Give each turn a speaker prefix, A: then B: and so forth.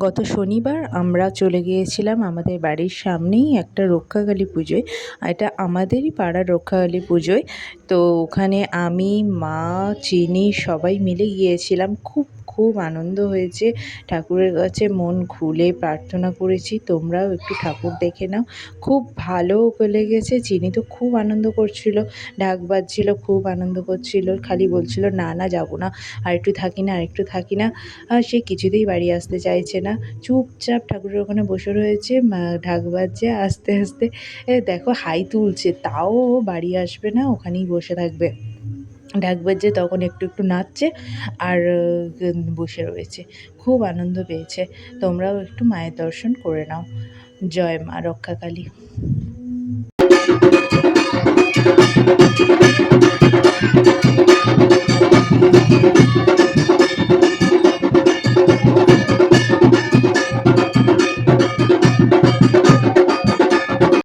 A: গত শনিবার আমরা চলে গিয়েছিলাম আমাদের বাড়ির সামনেই একটা রক্ষাকালী পুজোয়। এটা আমাদেরই পাড়ার রক্ষাকালী পুজোয়। তো ওখানে আমি, মা, চিনি সবাই মিলে গিয়েছিলাম। খুব আনন্দ হয়েছে। ঠাকুরের কাছে মন খুলে প্রার্থনা করেছি। তোমরাও একটু ঠাকুর দেখে নাও। খুব ভালো লেগেছে। চিনি তো খুব আনন্দ করছিল, ঢাক বাজছিল, খুব আনন্দ করছিল, খালি বলছিল না না যাবো না, আরেকটু থাকি না, আরেকটু থাকি না। সে কিছুতেই বাড়ি আসতে চাইছে না, চুপচাপ ঠাকুরের ওখানে বসে রয়েছে। ঢাক বাজছে আস্তে আস্তে, দেখো হাই তুলছে, তাও ও বাড়ি আসবে না, ওখানেই বসে থাকবে। ঢাক বাজছে তখন একটু একটু নাচছে আর বসে রয়েছে। খুব আনন্দ পেয়েছে। তোমরাও একটু মায়ের দর্শন করে নাও। জয় মা রক্ষাকালী।